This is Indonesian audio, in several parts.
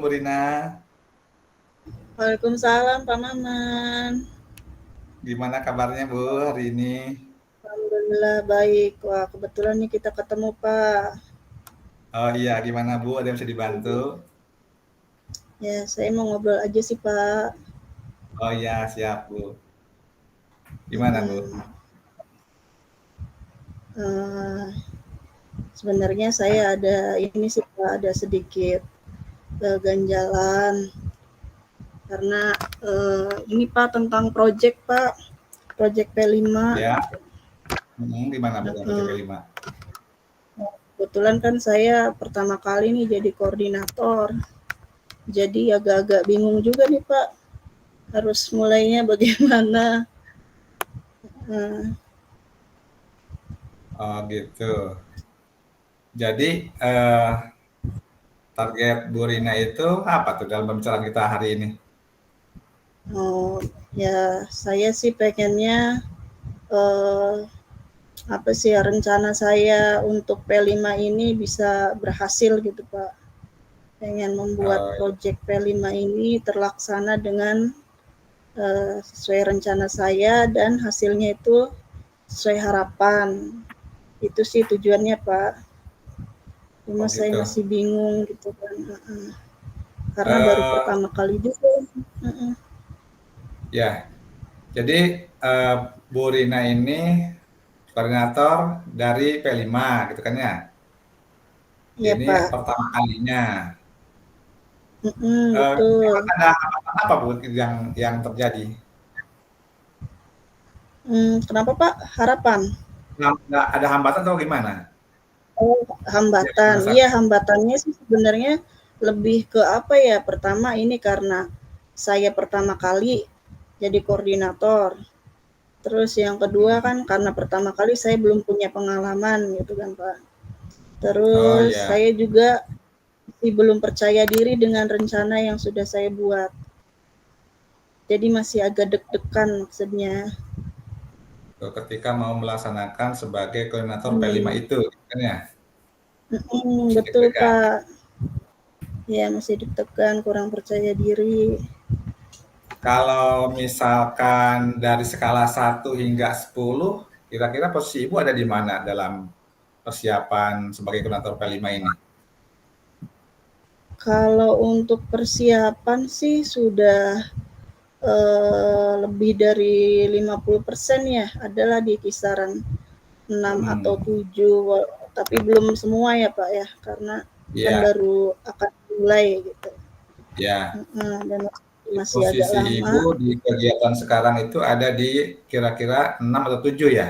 Bu Rina. Waalaikumsalam Pak Maman. Gimana kabarnya Bu hari ini? Alhamdulillah baik. Wah kebetulan nih kita ketemu Pak. Oh iya, gimana Bu? Ada yang bisa dibantu? Ya saya mau ngobrol aja sih Pak. Oh iya, siap Bu. Gimana Bu? Mm-mm. Eh, Sebenarnya saya ada ini sih Pak, ada sedikit ganjalan karena ini Pak tentang project Pak, project P5. Ya, gimana Bu dengan PJP Mm-mm. 5? Kebetulan kan saya pertama kali nih jadi koordinator. Jadi agak-agak bingung juga nih Pak, harus mulainya bagaimana. Nah, Oh gitu. Jadi target Bu Rina itu apa tuh dalam pembicaraan kita hari ini? oh, ya saya sih pengennya eh, apa sih ya, rencana saya untuk P5 ini bisa berhasil gitu Pak. Pengen membuat Oh, proyek P5 ini terlaksana dengan sesuai rencana saya dan hasilnya itu sesuai harapan. Itu sih tujuannya Pak. Cuma oh saya gitu. masih bingung gitu kan. Karena baru Eh pertama kali juga. ya, jadi eh, Bu Rina ini koordinator dari P5 gitu kan ya. Iya Ini Pak. pertama kalinya. Memang Betul. ada hambatan apa Bu yang terjadi? Kenapa Pak? Harapan. Nggak ada hambatan atau gimana? Oh, Ya, hambatan. masa Iya, hambatannya sih sebenarnya lebih ke apa ya? Pertama ini karena saya pertama kali jadi koordinator. Terus yang kedua hmm. kan karena pertama kali saya belum punya pengalaman gitu kan, Pak. Oh Terus ya, saya juga masih belum percaya diri dengan rencana yang sudah saya buat. Jadi masih agak deg-degan maksudnya. ketika mau melaksanakan sebagai koordinator P5 Hmm, itu, gitu kan ya, masih betul deg-degan. Pak. Ya masih deg-degan, kurang percaya diri. Kalau misalkan dari skala 1 hingga 10, kira-kira posisi Ibu ada di mana dalam persiapan sebagai koordinator P5 ini? Kalau untuk persiapan sih sudah lebih dari 50% ya, adalah di kisaran 6 atau Hmm, 7, tapi belum semua ya Pak ya, karena kan iya, baru akan mulai gitu. ya. Dan masih agak Posisi lama. Ibu di kegiatan sekarang itu ada di kira-kira 6 atau 7 ya?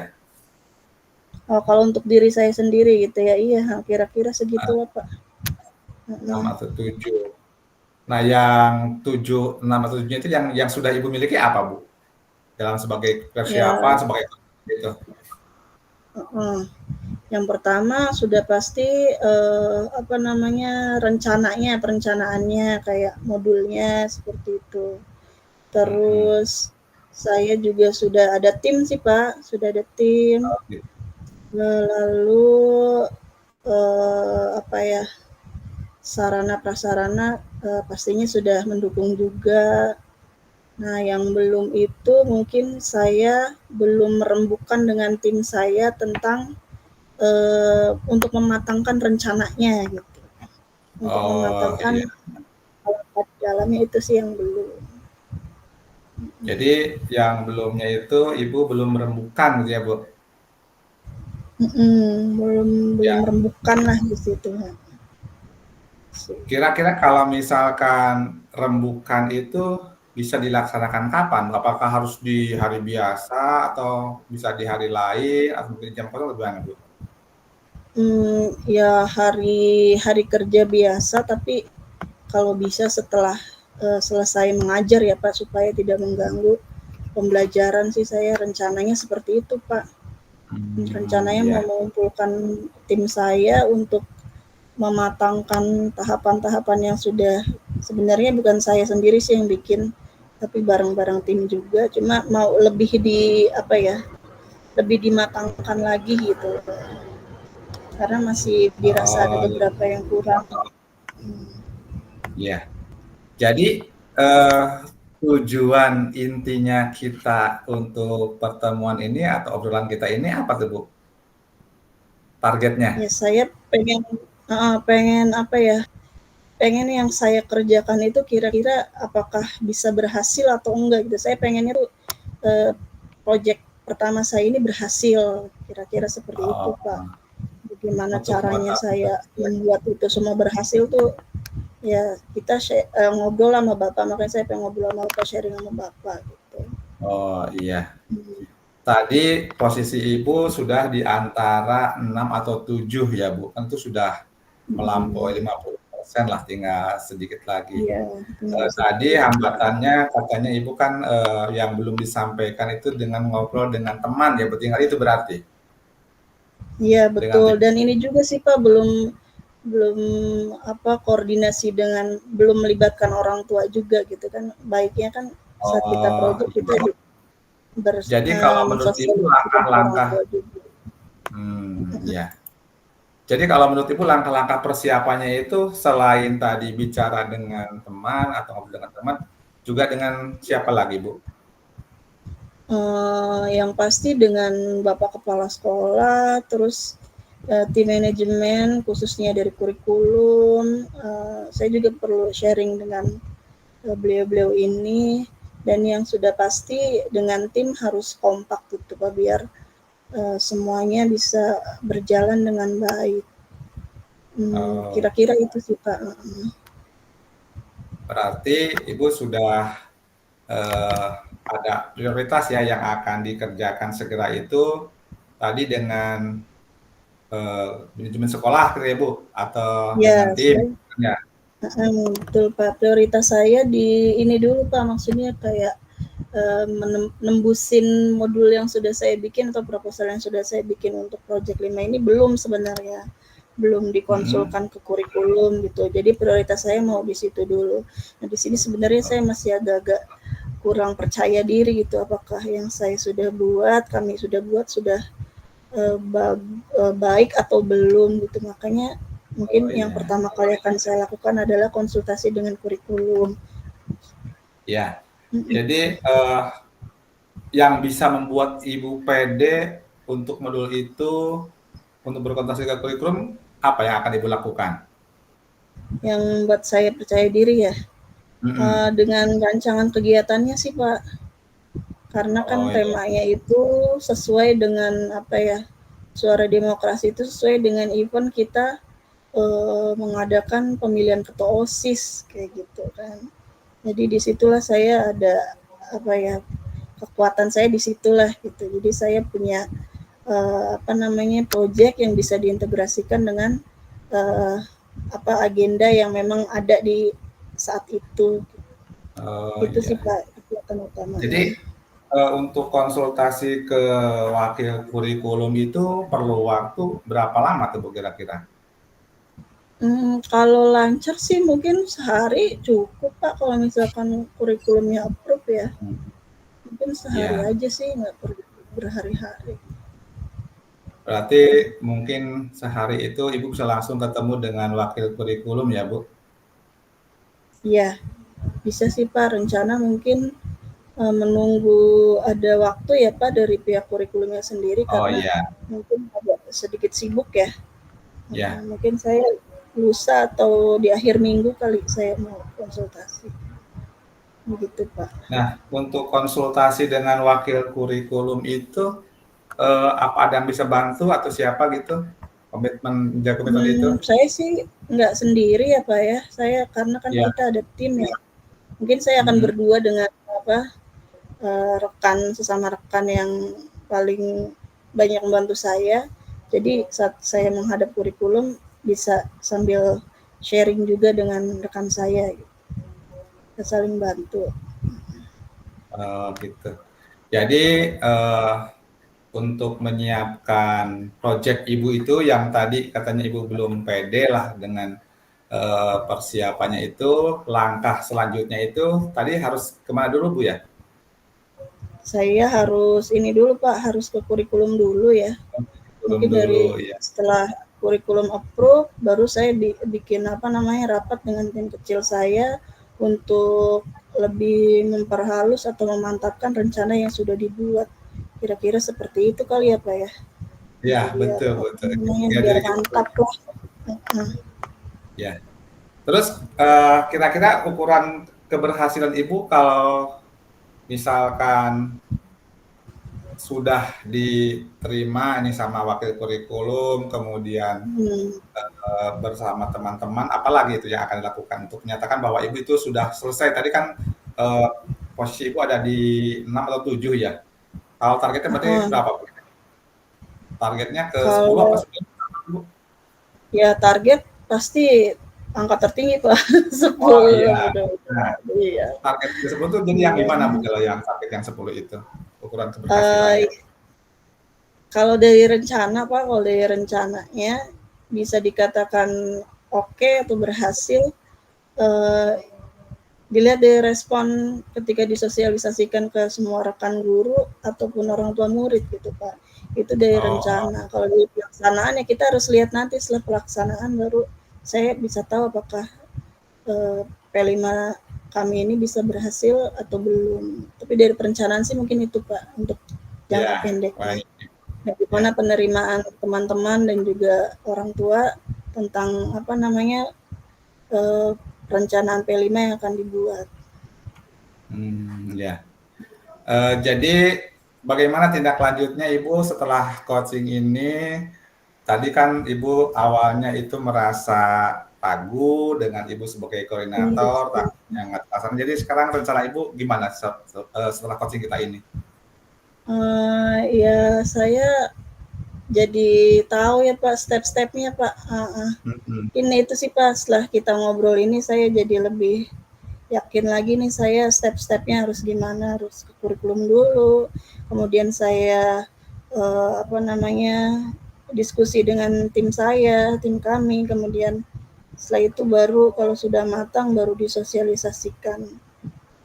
Oh, kalau untuk diri saya sendiri gitu ya, iya kira-kira segitu Ah, lah Pak. 6 atau 7. Nah, yang 7, 6 atau 7 itu yang sudah Ibu miliki apa, Bu? Dalam sebagai persiapan, Ya, sebagai gitu. yang pertama sudah pasti apa namanya, perencanaannya kayak modulnya seperti itu. Mhm. Terus saya juga sudah ada tim sih Pak, sudah ada tim. Oh, gitu. Lalu apa ya, sarana prasarana pastinya sudah mendukung juga. Nah, yang belum itu mungkin saya belum merembukan dengan tim saya tentang untuk mematangkan rencananya gitu. Untuk Oh, mematangkan iya. alat dalamnya itu sih yang belum. Jadi yang belumnya itu Ibu belum merembukan gitu ya, Bu? Belum belum Ya. merembukan lah di situ. Kira-kira kalau misalkan rembukan itu bisa dilaksanakan kapan? Apakah harus di hari biasa atau bisa di hari lain atau mungkin jam kosong atau gimana, Bu? Ya hari kerja biasa, tapi kalau bisa setelah selesai mengajar ya Pak, supaya tidak mengganggu pembelajaran sih, saya rencananya seperti itu Pak. Rencananya mau Iya. mengumpulkan tim saya untuk mematangkan tahapan-tahapan yang sudah, sebenarnya bukan saya sendiri sih yang bikin, tapi bareng-bareng tim juga. Cuma mau lebih di apa ya, lebih dimatangkan lagi gitu. Karena masih dirasa ada Oh, iya. beberapa yang kurang. Iya. Jadi eh, tujuan intinya kita untuk pertemuan ini atau obrolan kita ini apa tuh Bu? Targetnya? Ya saya pengen pengen apa ya, pengen yang saya kerjakan itu kira-kira apakah bisa berhasil atau enggak gitu. Saya pengennya tuh project pertama saya ini berhasil, kira-kira seperti itu Pak. Oh, Bagaimana untuk caranya mengetahui. saya membuat itu semua berhasil tuh, ya kita ngobrol sama Bapak, makanya saya pengen ngobrol sama Bapak, sharing sama Bapak gitu. Oh iya. Hmm. Tadi posisi Ibu sudah di antara 6 atau 7 ya Bu. Kan itu sudah melampaui 50% lah, tinggal sedikit lagi. Iya, tinggal Tadi sedikit. hambatannya katanya Ibu kan yang belum disampaikan itu dengan ngobrol dengan teman ya, tinggal itu berarti Iya dengan betul, tim. dan ini juga sih Pak, belum belum apa, koordinasi dengan, belum melibatkan orang tua juga gitu kan. Baiknya kan saat kita Oh, project kita iya. Jadi kalau menurut Ibu mensosialisasikan ke orang langkah-langkah, tua juga. ya. Jadi kalau menurut Ibu langkah-langkah persiapannya itu selain tadi bicara dengan teman atau ngobrol dengan teman, juga dengan siapa lagi Bu? Yang pasti dengan Bapak Kepala Sekolah, terus tim manajemen khususnya dari kurikulum, saya juga perlu sharing dengan beliau-beliau ini, dan yang sudah pasti dengan tim harus kompak gitu Pak, biar semuanya bisa berjalan dengan baik. Oh, Kira-kira itu sih Pak. berarti Ibu sudah eh, ada prioritas ya yang akan dikerjakan segera itu tadi dengan manajemen sekolah gitu ya Bu atau dengan Ya, tim saya ya. betul Pak. Prioritas saya di ini dulu Pak, maksudnya kayak nembusin modul yang sudah saya bikin atau proposal yang sudah saya bikin untuk project 5 ini belum sebenarnya. Belum Mm-mm. dikonsulkan ke kurikulum gitu. Jadi prioritas saya mau di situ dulu. Nah, di sini sebenarnya saya masih agak-agak kurang percaya diri gitu, apakah yang saya sudah buat, kami sudah buat sudah baik atau belum gitu. Makanya mungkin Oh yang iya, pertama kali akan saya lakukan adalah konsultasi dengan kurikulum. ya. Jadi yang bisa membuat Ibu pede untuk modul itu untuk berkonsultasi ke kurikulum apa yang akan Ibu lakukan? Yang membuat saya percaya diri ya, Mm-mm. dengan rancangan kegiatannya sih Pak, karena kan Oh iya. temanya itu sesuai dengan apa ya, suara demokrasi itu sesuai dengan event kita mengadakan pemilihan ketua OSIS kayak gitu kan. Jadi disitulah saya ada apa ya, kekuatan saya disitulah gitu. Jadi saya punya apa namanya, project yang bisa diintegrasikan dengan uh, apa agenda yang memang ada di saat itu. Oh Itu sih iya. Pak kekuatan utamanya. Jadi untuk konsultasi ke wakil kurikulum itu perlu waktu berapa lama tuh Bu kira-kira? Kalau lancar sih mungkin sehari cukup Pak, kalau misalkan kurikulumnya approve ya. Hmm. Mungkin sehari Ya, aja sih, nggak perlu berhari-hari. berarti mungkin sehari itu Ibu bisa langsung ketemu dengan wakil kurikulum ya Bu? Iya, bisa sih Pak, rencana mungkin menunggu ada waktu ya Pak dari pihak kurikulumnya sendiri, Oh karena iya, mungkin agak sedikit sibuk ya. ya. Mungkin saya lusa atau di akhir minggu kali saya mau konsultasi. Begitu Pak. Nah, untuk konsultasi dengan wakil kurikulum itu apa ada yang bisa bantu atau siapa gitu? Komitmen menjaga komitmen itu? Saya sih nggak sendiri ya Pak ya. Saya karena kan Ya. kita ada tim ya. Mungkin saya akan Mm-mm. berdua dengan apa, rekan, sesama rekan yang paling banyak membantu saya. Jadi saat saya menghadap kurikulum bisa sambil sharing juga dengan rekan saya, gitu. Kita saling bantu. Gitu. Jadi untuk menyiapkan proyek Ibu itu yang tadi katanya Ibu belum pede lah dengan persiapannya itu, langkah selanjutnya itu tadi harus kemana dulu Bu ya? Saya harus ini dulu Pak, harus ke kurikulum dulu ya. Belum Mungkin dari dulu ya. setelah kurikulum approve, baru saya bikin apa namanya, rapat dengan tim kecil saya untuk lebih memperhalus atau memantapkan rencana yang sudah dibuat. Kira-kira seperti itu kali ya Pak ya? Ya, Biar betul apa betul. namanya, Ya, biar jadi gitu. mantap lah. Ya. Terus kira-kira ukuran keberhasilan Ibu kalau misalkan sudah diterima ini sama wakil kurikulum, kemudian Hmm. bersama teman-teman, apalagi itu yang akan dilakukan untuk menyatakan bahwa Ibu itu sudah selesai. Tadi kan eh, posisi Ibu ada di 6 atau 7 ya. Kalau targetnya berarti Uh, berapa? Targetnya ke 10 apa kalau 9, Bu? ya target pasti angka tertinggi Pak, Oh 10 iya. Nah, mudah-mudahan. Iya. target ke 10 itu jadi yang Iya. gimana Bu kalau yang target yang 10 itu? Ukuran Eh, keberhasilannya. Kalau dari rencana Pak, kalau dari rencananya bisa dikatakan oke atau berhasil, eh, dilihat dari respon ketika disosialisasikan ke semua rekan guru ataupun orang tua murid gitu Pak. Itu dari Oh, rencana. Kalau dari pelaksanaan ya kita harus lihat nanti setelah pelaksanaan baru saya bisa tahu apakah P5 kami ini bisa berhasil atau belum. Tapi dari perencanaan sih mungkin itu Pak untuk jangka ya, pendeknya. baik. Bagaimana Ya. penerimaan teman-teman dan juga orang tua tentang apa namanya eh, perencanaan P5 yang akan dibuat. Ya. Jadi bagaimana tindak lanjutnya Ibu setelah coaching ini? Tadi kan Ibu awalnya itu merasa ragu dengan Ibu sebagai koordinator, takutnya nggak terlaksana. Jadi sekarang rencana Ibu gimana setelah coaching kita ini? Ya saya jadi tahu ya Pak step-stepnya Pak. Mhm. Ini itu sih Pak setelah kita ngobrol ini saya jadi lebih yakin lagi nih saya step-stepnya harus gimana, harus ke kurikulum dulu, kemudian saya apa namanya diskusi dengan tim saya, tim kami, kemudian setelah itu baru kalau sudah matang baru disosialisasikan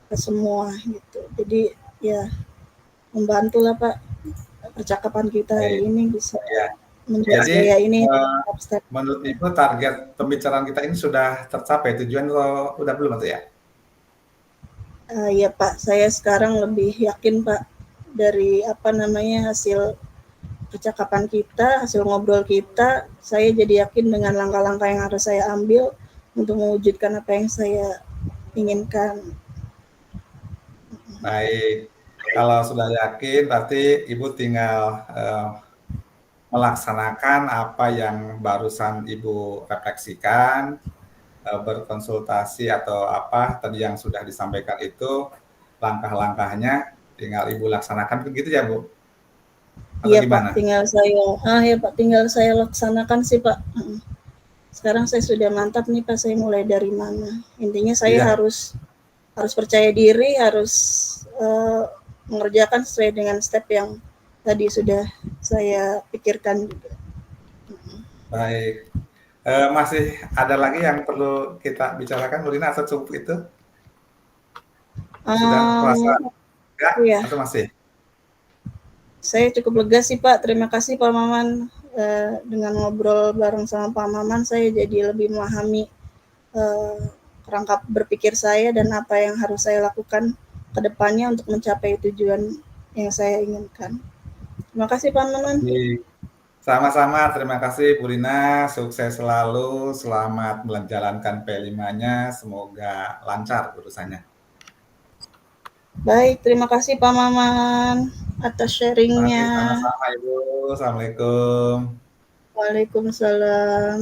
ke semua gitu. Jadi ya membantulah Pak percakapan kita hari Baik. ini bisa Ya. membuat Jadi saya ini eh, step-step. menurut Ibu target pembicaraan kita ini sudah tercapai tujuan atau udah belum atau ya? Ya Pak, saya sekarang lebih yakin Pak dari apa namanya hasil percakapan kita, hasil ngobrol kita, saya jadi yakin dengan langkah-langkah yang harus saya ambil untuk mewujudkan apa yang saya inginkan. Baik. Kalau sudah yakin berarti Ibu tinggal melaksanakan apa yang barusan Ibu refleksikan, berkonsultasi atau apa tadi yang sudah disampaikan itu, langkah-langkahnya tinggal Ibu laksanakan begitu ya, Bu? Atau Iya Pak, gimana? tinggal saya laksanakan sih Pak. Sekarang saya sudah mantap nih Pak, saya mulai dari mana. Intinya saya Iya, harus percaya diri, harus uh, mengerjakan sesuai dengan step yang tadi sudah saya pikirkan juga. baik. Masih ada lagi yang perlu kita bicarakan, Bu Lina, atau cukup itu? Sudah merasa Um, enggak ya, atau masih? saya cukup lega sih Pak. Terima kasih Pak Maman. Dengan ngobrol bareng sama Pak Maman, saya jadi lebih memahami uh, kerangka berpikir saya dan apa yang harus saya lakukan ke depannya untuk mencapai tujuan yang saya inginkan. Terima kasih Pak Maman. Baik. Sama-sama, terima kasih Bu Rina, sukses selalu, selamat menjalankan P5-nya, semoga lancar urusannya. Baik, terima kasih Pak Maman atas Mari sharingnya. sama-sama Ibu, Assalamualaikum. Waalaikumsalam.